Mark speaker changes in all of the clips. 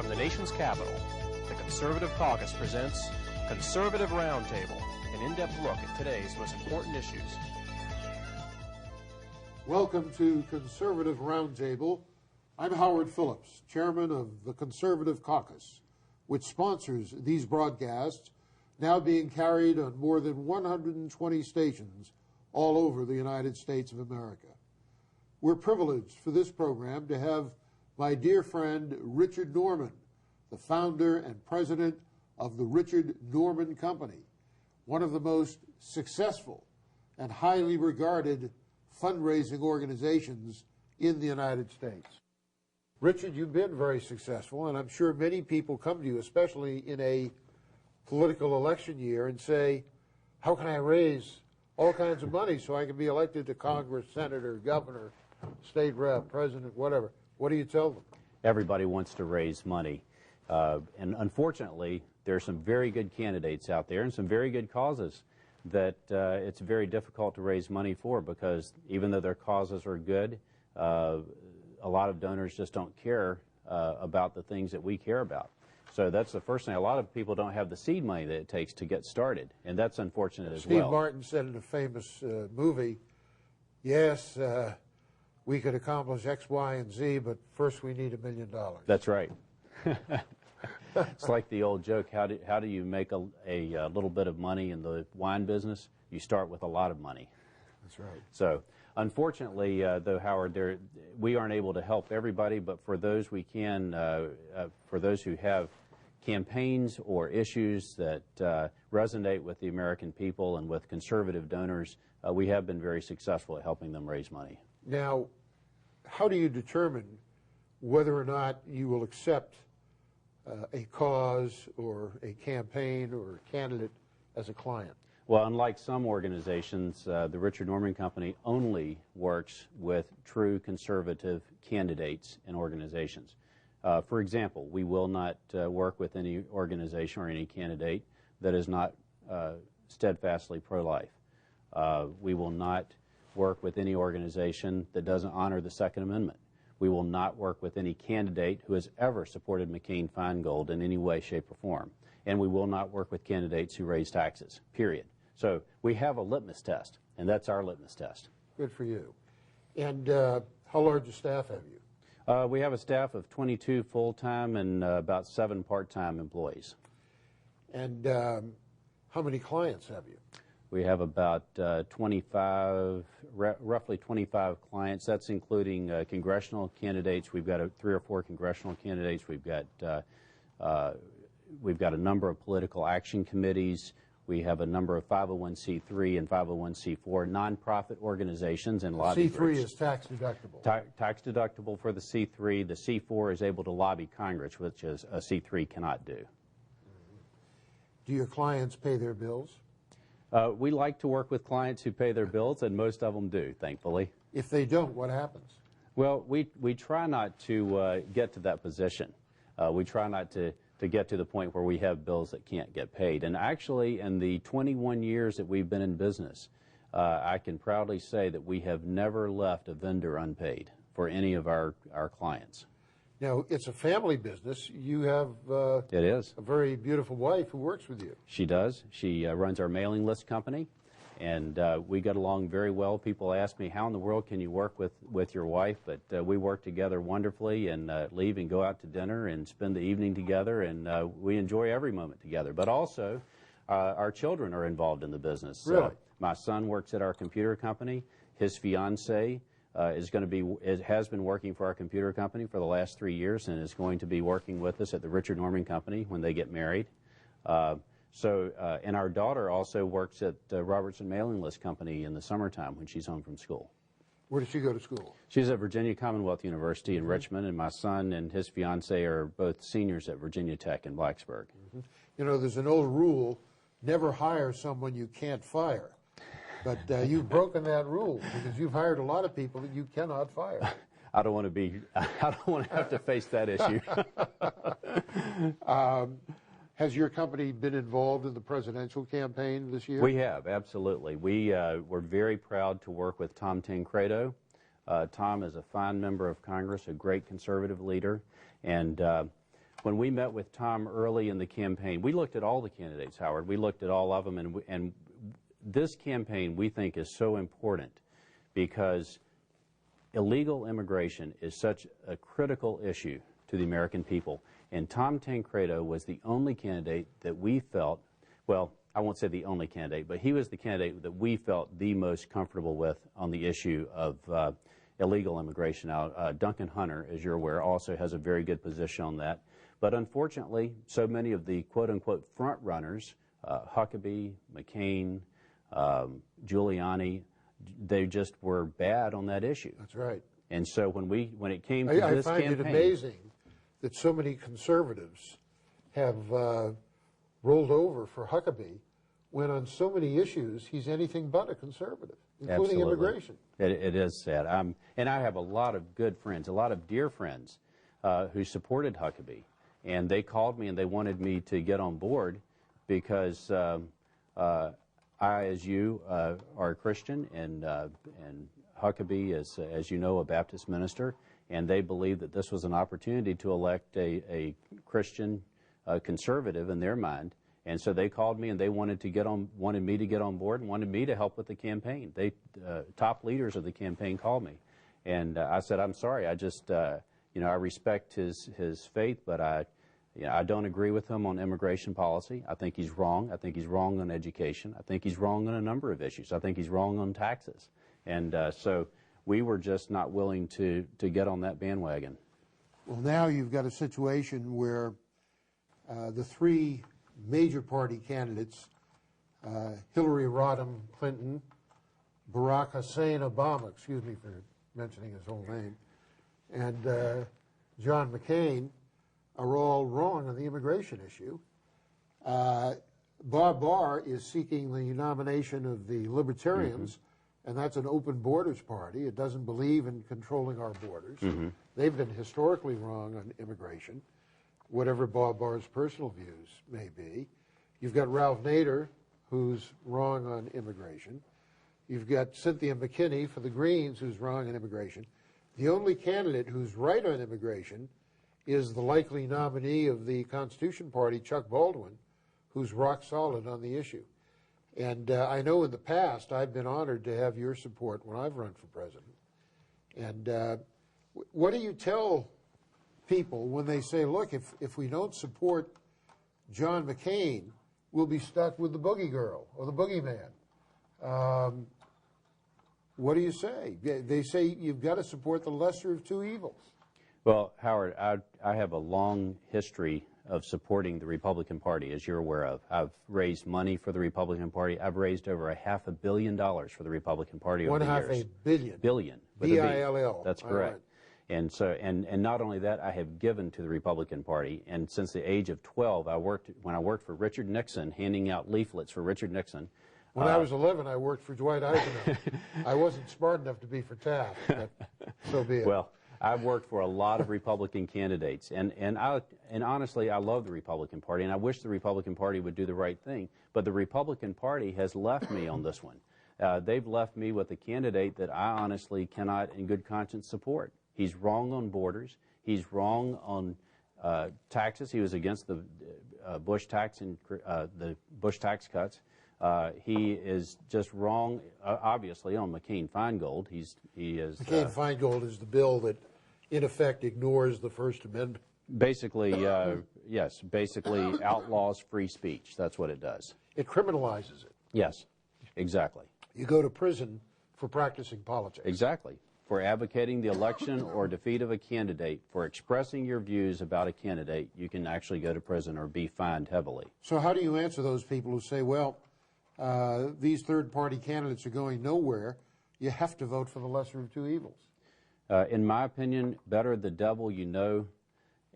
Speaker 1: From the nation's capital, the Conservative Caucus presents Conservative Roundtable, an in-depth look at today's most important issues.
Speaker 2: Welcome to Conservative Roundtable. I'm Howard Phillips, chairman of the Conservative Caucus, which sponsors these broadcasts, now being carried on more than 120 stations all over the United States of America. We're privileged for this program to have my dear friend Richard Norman, the founder and president of the Richard Norman Company, one of the most successful and highly regarded fundraising organizations in the United States. Richard, you've been very successful, and I'm sure many people come to you, especially in a political election year, and say, how can I raise all kinds of money so I can be elected to Congress, senator, governor, state rep, president, whatever? What do you tell them?
Speaker 3: Everybody wants to raise money. And unfortunately, there are some very good candidates out there and some very good causes that it's very difficult to raise money for, because even though their causes are good, a lot of donors just don't care about the things that we care about. So that's the first thing. A lot of people don't have the seed money that it takes to get started, and that's unfortunate as well.
Speaker 2: Steve Martin said in a famous movie, yes, we could accomplish X, Y, and Z, but first we need $1 million.
Speaker 3: That's right. It's like the old joke, how do you make a little bit of money in the wine business? You start with a lot of money.
Speaker 2: That's right.
Speaker 3: So unfortunately, though, Howard, we aren't able to help everybody, but for those we can, for those who have campaigns or issues that resonate with the American people and with conservative donors, we have been very successful at helping them raise money.
Speaker 2: Now, how do you determine whether or not you will accept a cause or a campaign or a candidate as a client?
Speaker 3: Well, unlike some organizations, the Richard Norman Company only works with true conservative candidates and organizations. For example, we will not work with any organization or any candidate that is not steadfastly pro-life. We will not work with any organization that doesn't honor the Second Amendment. We will not work with any candidate who has ever supported McCain-Feingold in any way, shape, or form. And we will not work with candidates who raise taxes, period. So we have a litmus test, and that's our litmus test.
Speaker 2: Good for you. And how large a staff have you?
Speaker 3: We have a staff of 22 full-time and about 7 part-time employees.
Speaker 2: And how many clients have you?
Speaker 3: We have about 25, roughly 25 clients. That's including congressional candidates. We've got 3 or 4 congressional candidates. We've got a number of political action committees. We have a number of 501c3 and 501c4 nonprofit organizations and lobby groups.
Speaker 2: C3 is tax deductible.
Speaker 3: Tax deductible for the C3. The C4 is able to lobby Congress, which is a C3 cannot do.
Speaker 2: Do your clients pay their bills?
Speaker 3: We like to work with clients who pay their bills, and most of them do, thankfully.
Speaker 2: If they don't, what happens?
Speaker 3: Well, we try not to get to that position. We try not to get to the point where we have bills that can't get paid. And actually, in the 21 years that we've been in business, I can proudly say that we have never left a vendor unpaid for any of our clients.
Speaker 2: Now, it's a family business. You have
Speaker 3: it is.
Speaker 2: A very beautiful wife who works with you.
Speaker 3: She does. She runs our mailing list company, and we get along very well. People ask me, how in the world can you work with your wife? But we work together wonderfully, and leave and go out to dinner and spend the evening together, and we enjoy every moment together. But also, our children are involved in the business.
Speaker 2: Really?
Speaker 3: My son works at our computer company. His fiance has been working for our computer company for the last 3 years and is going to be working with us at the Richard Norman Company when they get married. And our daughter also works at Robertson Mailing List Company in the summertime when she's home from school.
Speaker 2: Where does she go to school?
Speaker 3: She's at Virginia Commonwealth University in Richmond, and my son and his fiance are both seniors at Virginia Tech in Blacksburg.
Speaker 2: You know, there's an old rule, never hire someone you can't fire. But you've broken that rule, because you've hired a lot of people that you cannot fire.
Speaker 3: I don't want to have to face that issue.
Speaker 2: Has your company been involved in the presidential campaign this year?
Speaker 3: We have, absolutely. We're very proud to work with Tom Tancredo. Tom is a fine member of Congress, a great conservative leader, and when we met with Tom early in the campaign, we looked at all the candidates, Howard. We looked at all of them, and this campaign we think is so important because illegal immigration is such a critical issue to the American people. And Tom Tancredo was the only candidate that we felt, well, I won't say the only candidate, but he was the candidate that we felt the most comfortable with on the issue of illegal immigration. Now, Duncan Hunter, as you're aware, also has a very good position on that. But unfortunately, so many of the quote-unquote front runners, Huckabee, McCain, Giuliani, they just were bad on that issue.
Speaker 2: That's right.
Speaker 3: And so when it came to this campaign,
Speaker 2: I find it amazing that so many conservatives have rolled over for Huckabee when on so many issues he's anything but a conservative, including immigration.
Speaker 3: It is sad. And I have a lot of good friends, a lot of dear friends who supported Huckabee. And they called me and they wanted me to get on board because I, as you, are a Christian, and Huckabee is, as you know, a Baptist minister, and they believed that this was an opportunity to elect a Christian conservative in their mind. And so they called me and they wanted me to get on board and wanted me to help with the campaign. Top leaders of the campaign called me, and I said, I'm sorry, I just, I respect his faith, but I don't agree with him on immigration policy. I think he's wrong. I think he's wrong on education. I think he's wrong on a number of issues. I think he's wrong on taxes. And so we were just not willing to get on that bandwagon.
Speaker 2: Well, now you've got a situation where the three major party candidates, Hillary Rodham Clinton, Barack Hussein Obama, excuse me for mentioning his whole name, and John McCain, are all wrong on the immigration issue. Bob Barr is seeking the nomination of the Libertarians, and that's an open borders party. It doesn't believe in controlling our borders. They've been historically wrong on immigration, whatever Bob Barr's personal views may be. You've got Ralph Nader, who's wrong on immigration. You've got Cynthia McKinney for the Greens, who's wrong on immigration. The only candidate who's right on immigration is the likely nominee of the Constitution Party, Chuck Baldwin, who's rock solid on the issue. And I know in the past I've been honored to have your support when I've run for president. And what do you tell people when they say, look, if we don't support John McCain, we'll be stuck with the boogie girl or the boogeyman? What do you say? They say you've got to support the lesser of two evils.
Speaker 3: Well, Howard, I have a long history of supporting the Republican Party, as you're aware of. I've raised money for the Republican Party. I've raised over $500 million for the Republican Party over the years.
Speaker 2: $500 million.
Speaker 3: Billion.
Speaker 2: B-I-L-L.
Speaker 3: That's correct. And so, and not only that, I have given to the Republican Party. And since the age of 12, when I worked for Richard Nixon, handing out leaflets for Richard Nixon.
Speaker 2: When I was 11, I worked for Dwight Eisenhower. I wasn't smart enough to be for Taft, but so be it.
Speaker 3: Well, I've worked for a lot of Republican candidates, and honestly, I love the Republican Party, and I wish the Republican Party would do the right thing. But the Republican Party has left me on this one. They've left me with a candidate that I honestly cannot, in good conscience, support. He's wrong on borders. He's wrong on taxes. He was against the Bush tax and the Bush tax cuts. He is just wrong, obviously, on McCain-Feingold. He is
Speaker 2: McCain-Feingold is the bill that, in effect, ignores the First Amendment.
Speaker 3: Basically, yes, basically outlaws free speech. That's what it does.
Speaker 2: It criminalizes it.
Speaker 3: Yes, exactly.
Speaker 2: You go to prison for practicing politics.
Speaker 3: Exactly. For advocating the election or defeat of a candidate, for expressing your views about a candidate, you can actually go to prison or be fined heavily.
Speaker 2: So how do you answer those people who say, well, these third-party candidates are going nowhere, you have to vote for the lesser of two evils?
Speaker 3: In my opinion, better the devil you know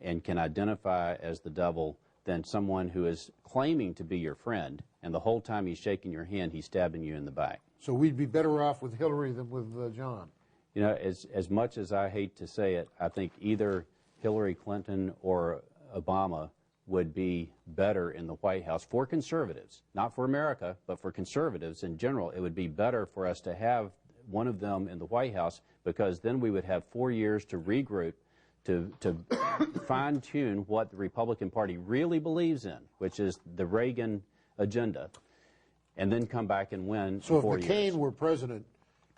Speaker 3: and can identify as the devil than someone who is claiming to be your friend, and the whole time he's shaking your hand, he's stabbing you in the back.
Speaker 2: So we'd be better off with Hillary than with John?
Speaker 3: You know, as much as I hate to say it, I think either Hillary Clinton or Obama would be better in the White House for conservatives, not for America, but for conservatives in general. It would be better for us to have one of them in the White House, because then we would have 4 years to regroup, to fine-tune what the Republican Party really believes in, which is the Reagan agenda, and then come back and win
Speaker 2: so
Speaker 3: in 4
Speaker 2: years.
Speaker 3: years.
Speaker 2: So if McCain were president,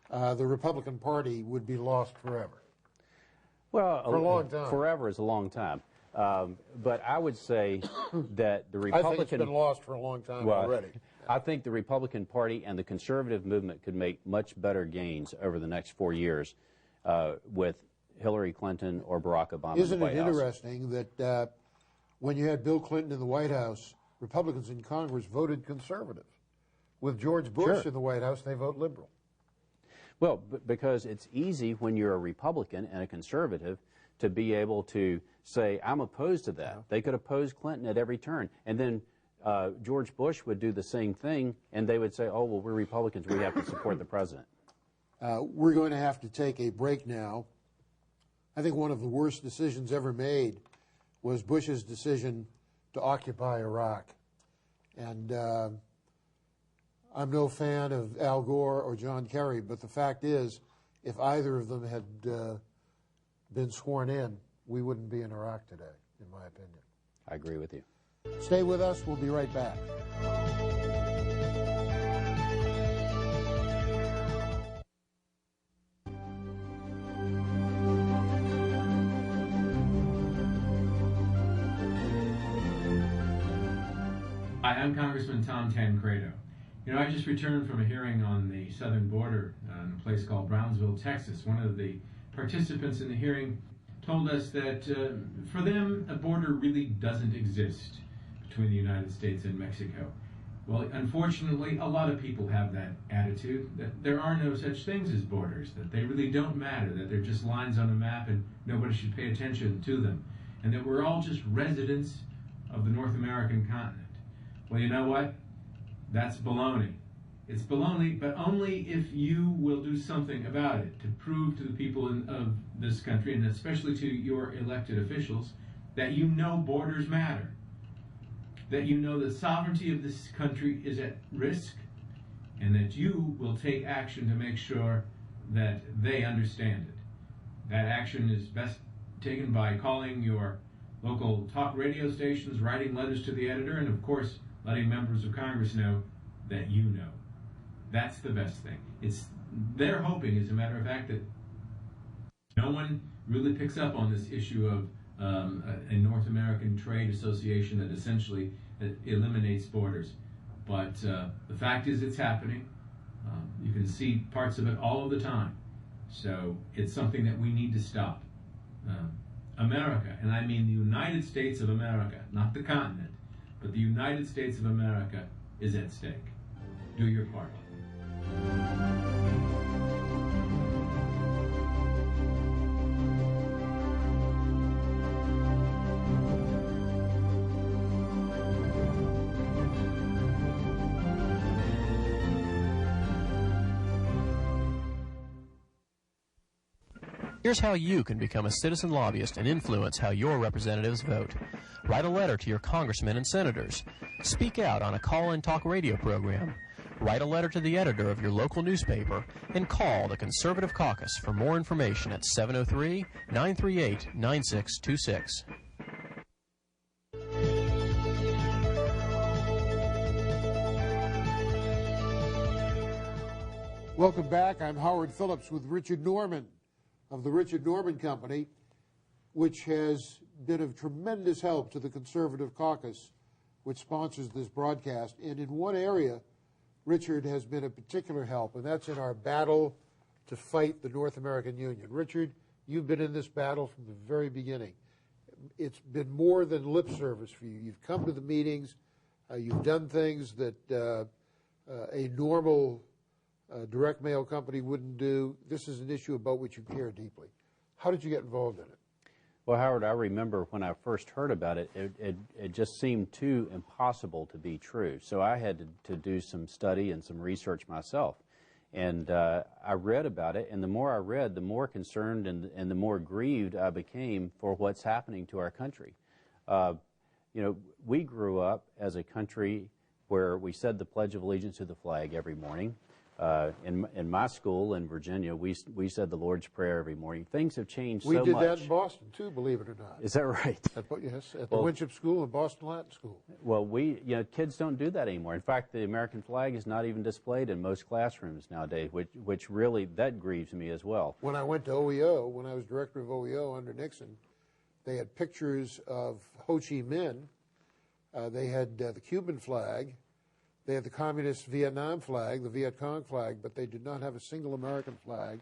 Speaker 2: the Republican Party would be lost forever.
Speaker 3: Well,
Speaker 2: for a long time.
Speaker 3: Forever is a long time. But I would say that the Republican...
Speaker 2: I think it's been lost for a long time already.
Speaker 3: I think the Republican Party and the conservative movement could make much better gains over the next 4 years with Hillary Clinton or Barack Obama in the White House.
Speaker 2: Isn't it interesting that when you had Bill Clinton in the White House, Republicans in Congress voted conservative. With George Bush in the White House, they vote liberal.
Speaker 3: Well, because it's easy when you're a Republican and a conservative to be able to say, I'm opposed to that. They could oppose Clinton at every turn. And then George Bush would do the same thing, and they would say, oh, well, we're Republicans. We have to support the president.
Speaker 2: We're going to have to take a break now. I think one of the worst decisions ever made was Bush's decision to occupy Iraq. And I'm no fan of Al Gore or John Kerry, but the fact is, if either of them had been sworn in, we wouldn't be in Iraq today, in my opinion.
Speaker 3: I agree with you.
Speaker 2: Stay with us. We'll be right back.
Speaker 4: Hi, I'm Congressman Tom Tancredo. You know, I just returned from a hearing on the southern border in a place called Brownsville, Texas. One of the participants in the hearing told us that for them, a border really doesn't exist between the United States and Mexico. Well, unfortunately, a lot of people have that attitude, that there are no such things as borders, that they really don't matter, that they're just lines on a map and nobody should pay attention to them, and that we're all just residents of the North American continent. Well, you know what? That's baloney. It's baloney, but only if you will do something about it to prove to the people of this country, and especially to your elected officials, that you know borders matter, that you know the sovereignty of this country is at risk, and that you will take action to make sure that they understand it. That action is best taken by calling your local talk radio stations, writing letters to the editor, and of course, letting members of Congress know that you know. That's the best thing. They're hoping, as a matter of fact, that no one really picks up on this issue of a North American trade association that essentially eliminates borders. But the fact is it's happening. You can see parts of it all of the time. So it's something that we need to stop. America, and I mean the United States of America, not the continent, but the United States of America is at stake. Do your part.
Speaker 1: Here's how you can become a citizen lobbyist and influence how your representatives vote. Write a letter to your congressmen and senators. Speak out on a call-in talk radio program. Write a letter to the editor of your local newspaper and call the Conservative Caucus for more information at 703-938-9626.
Speaker 2: Welcome back. I'm Howard Phillips with Richard Norman of the Richard Norman Company, which has been of tremendous help to the Conservative Caucus, which sponsors this broadcast. And in one area, Richard has been a particular help, and that's in our battle to fight the North American Union. Richard, you've been in this battle from the very beginning. It's been more than lip service for you. You've come to the meetings. You've done things that a normal direct mail company wouldn't do. This is an issue about which you care deeply. How did you get involved in it?
Speaker 3: Well, Howard, I remember when I first heard about it, it just seemed too impossible to be true. So I had to do some study and some research myself. And I read about it, and the more I read, the more concerned and the more grieved I became for what's happening to our country. You know, we grew up as a country where we said the Pledge of Allegiance to the flag every morning. In my school in Virginia, we said the Lord's Prayer every morning. Things have changed
Speaker 2: We
Speaker 3: so
Speaker 2: did
Speaker 3: much.
Speaker 2: that in Boston, too, believe it or not.
Speaker 3: Is that right?
Speaker 2: Yes, at the Winship School and Boston Latin School.
Speaker 3: Well, kids don't do that anymore. In fact, the American flag is not even displayed in most classrooms nowadays, which really, that grieves me as well.
Speaker 2: When I went to OEO, when I was director of OEO under Nixon, they had pictures of Ho Chi Minh. They had the Cuban flag. They had the communist Vietnam flag, the Viet Cong flag, but they did not have a single American flag,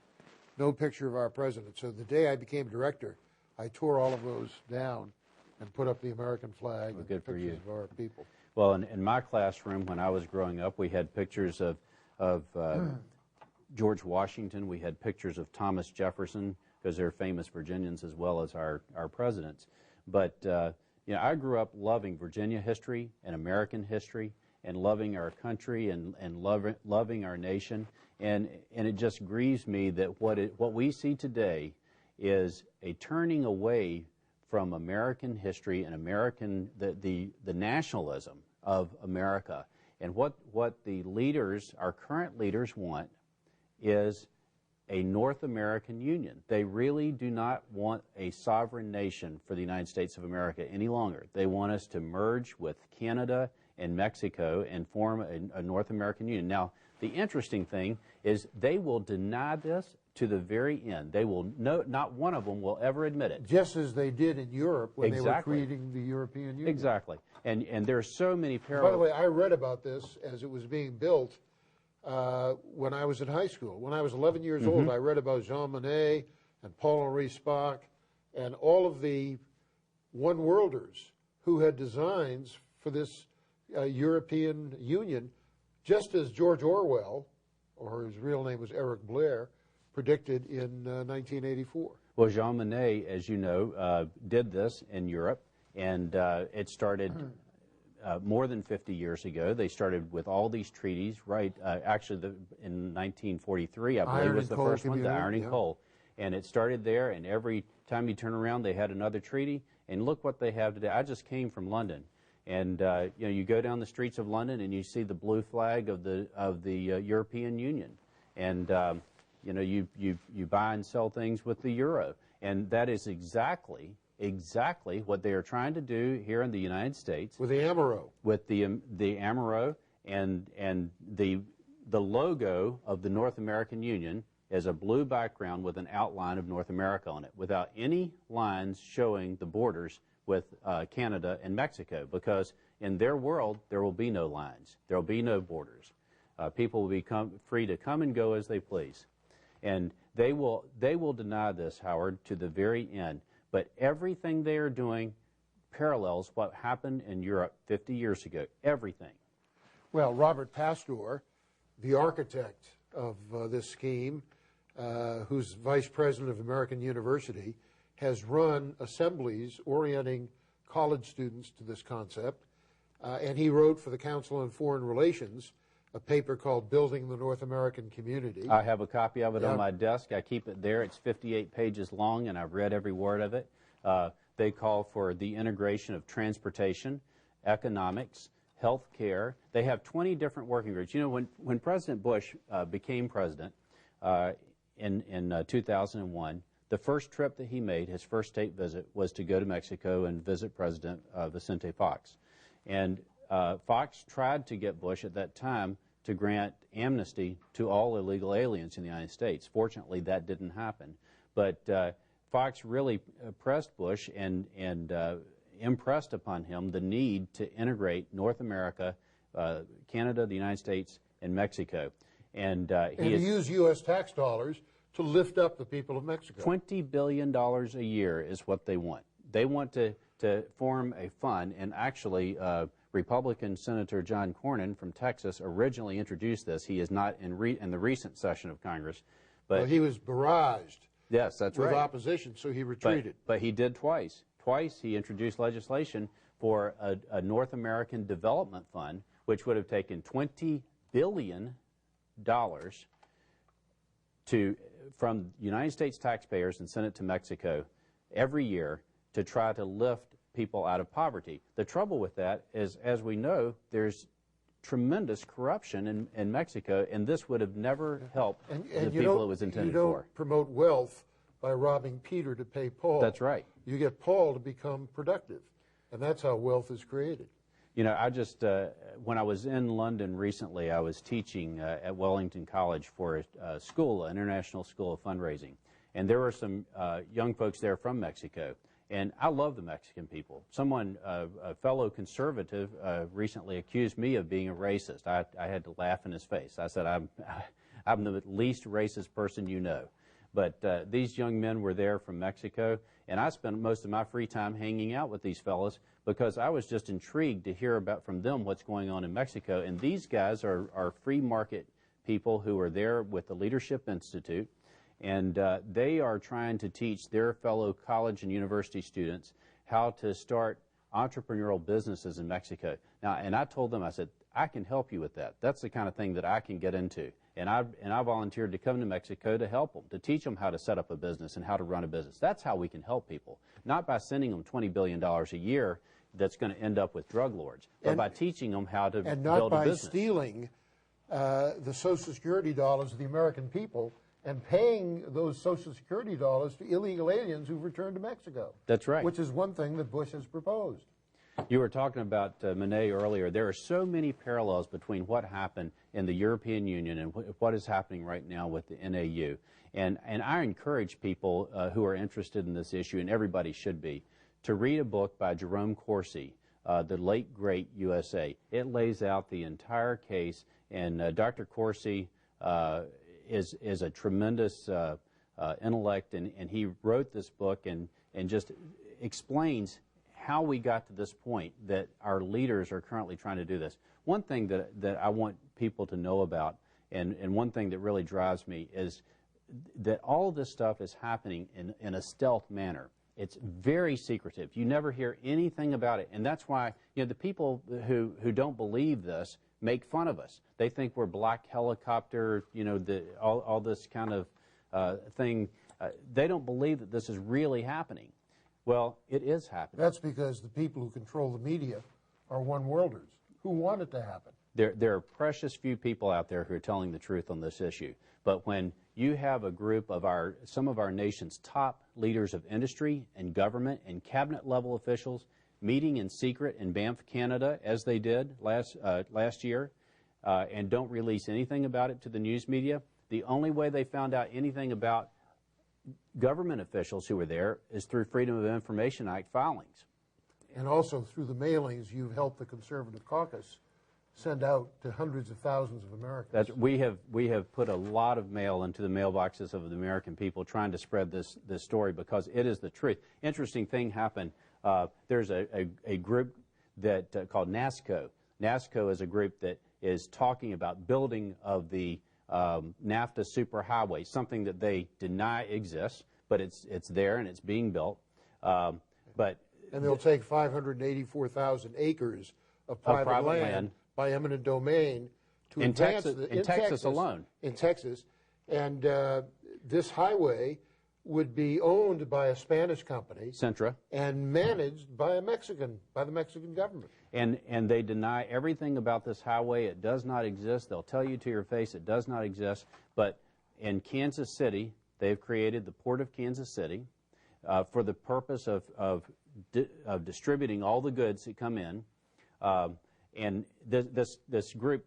Speaker 2: no picture of our president. So the day I became director, I tore all of those down and put up the American flag and
Speaker 3: good for
Speaker 2: pictures
Speaker 3: you.
Speaker 2: of our people.
Speaker 3: Well, in my classroom when I was growing up, we had pictures of George Washington. We had pictures of Thomas Jefferson, because they're famous Virginians as well as our presidents. But I grew up loving Virginia history and American history, and loving our country and loving our nation, and it just grieves me that what we see today is a turning away from American history and the nationalism of America. And what the leaders, our current leaders, want is a North American Union. They really do not want a sovereign nation for the United States of America any longer. They want us to merge with Canada and Mexico and form a North American Union. Now, the interesting thing is they will deny this to the very end. They will not one of them will ever admit it.
Speaker 2: Just as they did in Europe when they were
Speaker 3: Exactly.
Speaker 2: creating the European Union.
Speaker 3: Exactly. And there are so many parallels.
Speaker 2: By the way, I read about this as it was being built when I was in high school. When I was 11 years old, I read about Jean Monnet and Paul-Henri Spaak and all of the one-worlders who had designs for this European Union, just as George Orwell, or his real name was Eric Blair, predicted in 1984.
Speaker 3: Well, Jean Monnet, as you know, did this in Europe, and it started more than 50 years ago. They started with all these treaties, right? Actually, in 1943, I believe, was the first one, the Iron and Coal. And it started there, and every time you turn around, they had another treaty. And look what they have today. I just came from London. And you go down the streets of London and you see the blue flag of the European Union, and you buy and sell things with the euro, and that is exactly what they are trying to do here in the United States
Speaker 2: with the Amaro.
Speaker 3: With the Amaro and the logo of the North American Union is a blue background with an outline of North America on it, without any lines showing the borders with Canada and Mexico, because in their world there will be no lines, there will be no borders. People will be free to come and go as they please, and they will deny this, Howard, to the very end. But everything they are doing parallels what happened in Europe 50 years ago. Everything.
Speaker 2: Well, Robert Pastor, the architect of this scheme, who's vice president of American University, has run assemblies orienting college students to this concept, and he wrote for the Council on Foreign Relations a paper called Building the North American Community.
Speaker 3: I have a copy of it on my desk. I keep it there. It's 58 pages long, and I've read every word of it. They call for the integration of transportation, economics, health care. They have 20 different working groups. You know, when President Bush became president in 2001, the first trip that he made, his first state visit, was to go to Mexico and visit President Vicente Fox. And Fox tried to get Bush at that time to grant amnesty to all illegal aliens in the United States. Fortunately, that didn't happen. But Fox really pressed Bush and impressed upon him the need to integrate North America, Canada, the United States, and Mexico. And
Speaker 2: to use U.S. tax dollars to lift up the people of Mexico.
Speaker 3: $20 billion a year is what they want. They want to form a fund, and actually Republican Senator John Cornyn from Texas originally introduced this. He is not in the recent session of Congress. But
Speaker 2: well, he was barraged.
Speaker 3: Yes, that's right.
Speaker 2: With opposition, so he retreated.
Speaker 3: But he did twice. Twice he introduced legislation for a North American Development Fund, which would have taken $20 billion from United States taxpayers and sent it to Mexico every year to try to lift people out of poverty. The trouble with that is, as we know, there's tremendous corruption in Mexico, and this would have never helped the
Speaker 2: and
Speaker 3: people it was intended
Speaker 2: you don't
Speaker 3: for.
Speaker 2: promote wealth by robbing Peter to pay Paul.
Speaker 3: That's right.
Speaker 2: You get Paul to become productive, and that's how wealth is created.
Speaker 3: You know, I just, when I was in London recently, I was teaching at Wellington College for a school, an international school of fundraising. And there were some young folks there from Mexico. And I love the Mexican people. Someone, a fellow conservative, recently accused me of being a racist. I had to laugh in his face. I said, I'm the least racist person you know. But these young men were there from Mexico, and I spent most of my free time hanging out with these fellows because I was just intrigued to hear about from them what's going on in Mexico. And these guys are free market people who are there with the Leadership Institute, and they are trying to teach their fellow college and university students how to start entrepreneurial businesses in Mexico. Now, and I told them, I said, I can help you with that. That's the kind of thing that I can get into. And I volunteered to come to Mexico to help them, to teach them how to set up a business and how to run a business. That's how we can help people, not by sending them $20 billion a year that's going to end up with drug lords, but by teaching them how to build a business.
Speaker 2: And not by stealing the Social Security dollars of the American people and paying those Social Security dollars to illegal aliens who've returned to Mexico.
Speaker 3: That's right.
Speaker 2: Which is one thing that Bush has proposed.
Speaker 3: You were talking about Monet earlier. There are so many parallels between what happened in the European Union and what is happening right now with the NAU. And I encourage people who are interested in this issue, and everybody should be, to read a book by Jerome Corsi, The Late Great USA. It lays out the entire case, and Dr. Corsi is a tremendous intellect, and he wrote this book and just explains how we got to this point that our leaders are currently trying to do this. One thing that I want people to know about, and one thing that really drives me, is that all of this stuff is happening in a stealth manner. It's very secretive. You never hear anything about it, and that's why the people who don't believe this make fun of us. They think we're black helicopter, all this kind of thing. They don't believe that this is really happening. Well, it is happening.
Speaker 2: That's because the people who control the media are one-worlders who want it to happen.
Speaker 3: There are precious few people out there who are telling the truth on this issue. But when you have a group of some of our nation's top leaders of industry and government and cabinet-level officials meeting in secret in Banff, Canada, as they did last year, and don't release anything about it to the news media, the only way they found out anything about government officials who were there is through Freedom of Information Act filings.
Speaker 2: And also through the mailings you've helped the Conservative Caucus send out to hundreds of thousands of Americans.
Speaker 3: We have put a lot of mail into the mailboxes of the American people trying to spread this story because it is the truth. Interesting thing happened. There's a group that called NASCO. NASCO is a group that is talking about building of the NAFTA superhighway, something that they deny exists, but it's there and it's being built. And
Speaker 2: they'll take 584,000 acres of private land by eminent domain to advance
Speaker 3: in Texas alone.
Speaker 2: In Texas, and this highway would be owned by a Spanish company,
Speaker 3: Centra,
Speaker 2: and managed by the Mexican government.
Speaker 3: And they deny everything about this highway. It does not exist. They'll tell you to your face it does not exist. But in Kansas City, they've created the Port of Kansas City for the purpose of distributing all the goods that come in. And this group,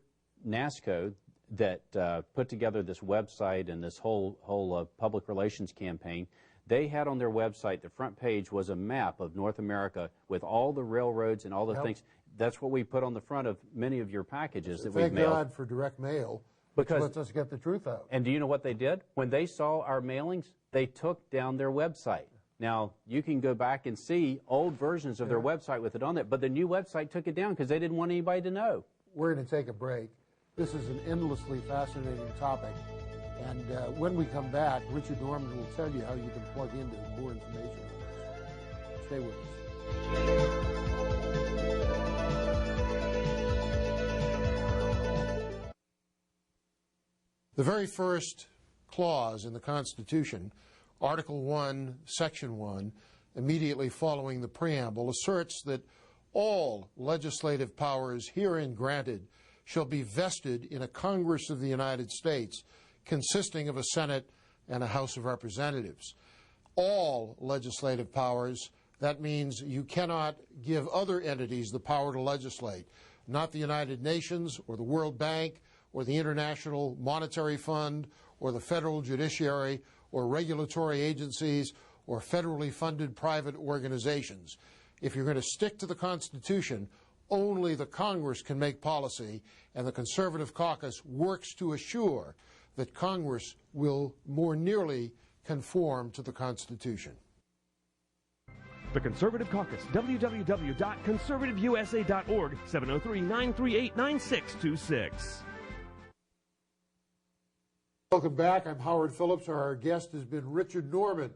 Speaker 3: NASCO, that put together this website and this whole public relations campaign, they had on their website, the front page was a map of North America with all the railroads and all the things. That's what we put on the front of many of your packages that we've mailed.
Speaker 2: Thank God for direct mail, which lets us get the truth out.
Speaker 3: And do you know what they did? When they saw our mailings, they took down their website. Now, you can go back and see old versions of their website with it on there, but the new website took it down because they didn't want anybody to know.
Speaker 2: We're going to take a break. This is an endlessly fascinating topic. And when we come back, Richard Norman will tell you how you can plug into more information on this. Stay with us. The very first clause in the Constitution, Article 1, Section 1, immediately following the preamble, asserts that all legislative powers herein granted shall be vested in a Congress of the United States consisting of a Senate and a House of Representatives. All legislative powers, that means you cannot give other entities the power to legislate, not the United Nations or the World Bank or the International Monetary Fund or the federal judiciary or regulatory agencies or federally funded private organizations. If you're going to stick to the Constitution, only the Congress can make policy, and the Conservative Caucus works to assure that Congress will more nearly conform to the Constitution.
Speaker 5: The Conservative Caucus, www.conservativeusa.org, 703-938-9626.
Speaker 2: Welcome back. I'm Howard Phillips. Our guest has been Richard Norman.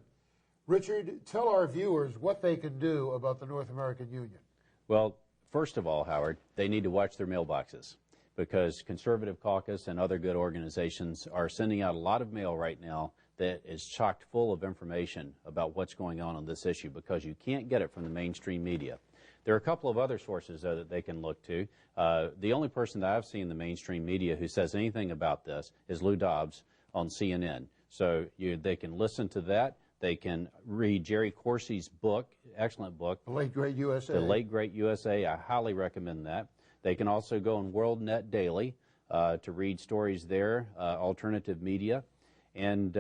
Speaker 2: Richard, tell our viewers what they can do about the North American Union.
Speaker 3: Well, first of all, Howard, they need to watch their mailboxes, because Conservative Caucus and other good organizations are sending out a lot of mail right now that is chock full of information about what's going on this issue, because you can't get it from the mainstream media. There are a couple of other sources, though, that they can look to. The only person that I've seen in the mainstream media who says anything about this is Lou Dobbs on CNN. So they can listen to that. They can read Jerry Corsi's book, excellent book.
Speaker 2: The Late Great USA.
Speaker 3: The Late Great USA. I highly recommend that. They can also go on WorldNet Daily to read stories there, alternative media. And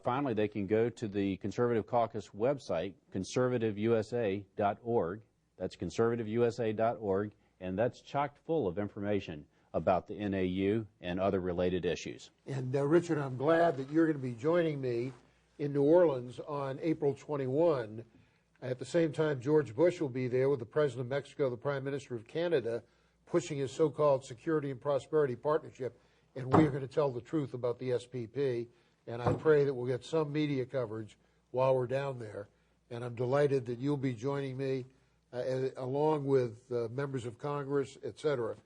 Speaker 3: finally, they can go to the Conservative Caucus website, conservativeusa.org. That's conservativeusa.org, and that's chock full of information about the NAU and other related issues.
Speaker 2: And Richard, I'm glad that you're going to be joining me in New Orleans on April 21. At the same time, George Bush will be there with the President of Mexico, the Prime Minister of Canada, pushing his so-called Security and Prosperity Partnership, and we are going to tell the truth about the SPP, and I pray that we'll get some media coverage while we're down there. And I'm delighted that you'll be joining me, along with members of Congress, et cetera,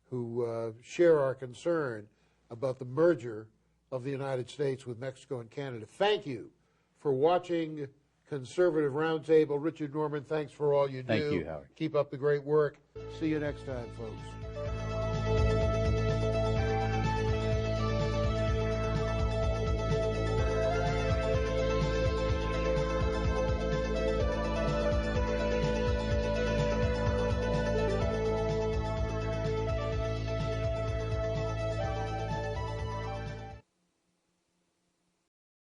Speaker 2: who share our concern about the merger of the United States with Mexico and Canada. Thank you for watching Conservative Roundtable. Richard Norman, thanks for all you do.
Speaker 3: Thank you, Howard.
Speaker 2: Keep up the great work. See you next time, folks.